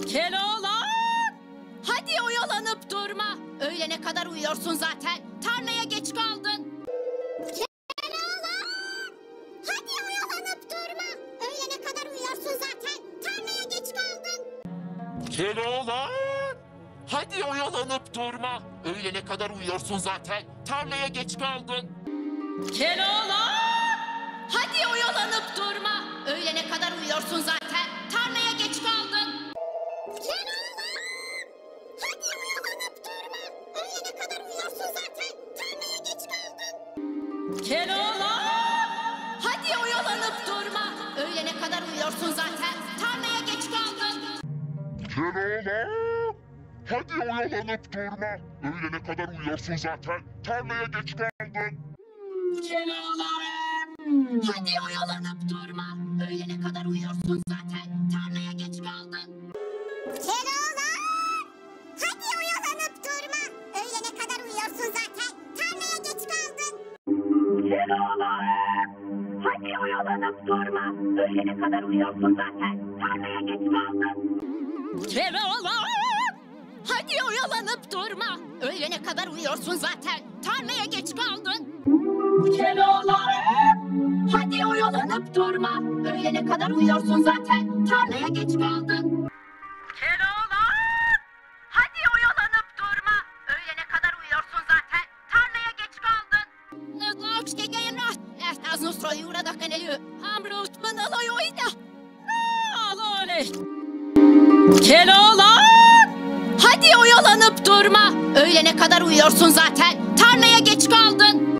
Keloğlan! Hadi oyalanıp durma. Öğlene kadar uyuyorsun zaten. Tarlaya geç kaldın. Keloğlan! Hadi oyalanıp durma. Öğlene kadar uyuyorsun zaten. Tarlaya geç kaldın. Keloğlan! Hadi oyalanıp durma. Öğlene kadar uyuyorsun zaten. Tarlaya geç kaldın. Keloğlan! Hadi oyalanıp durma. Öğlene kadar uyuyorsun zaten. Tarlaya geç kaldın. Keloğlan! Hadi oyalanıp durma. Öğlene kadar uyuyorsun zaten. Tarlaya geç kaldın. Keloğlan! Hadi oyalanıp durma. Öğlene kadar uyuyorsun zaten. Tarlaya geç kaldın. Keloğlan! Hadi oyalanıp durma. Öğlene kadar uyuyorsun zaten. Tarlaya geç kaldın. Keloğlan! Hadi oyalanıp durma. Öğlene kadar uyuyorsun zaten. Tarlaya geç kaldın. Keloğlan! Hadi oyalanıp durma. Öğlene kadar uyuyorsun zaten. Tarlaya geç kaldın. Keloğlan! Hadi oyalanıp durma. Öğlene kadar uyuyorsun zaten. Tarlaya geç kaldın. Keloğlan! Hadi oyalanıp durma. Öğlene kadar uyuyorsun zaten. Tarlaya geç kaldın. Keloğlan! Hadi oyalanıp durma. Öğlene kadar uyuyorsun zaten. Tarlaya geç kaldın. Keloğlan! Hadi oyalanıp durma. Öğlene kadar uyuyorsun zaten. Tarlaya geç kaldın. Keloğlan! Hadi oyalanıp durma. Öğlene kadar uyuyorsun zaten. Tarlaya geç kaldın.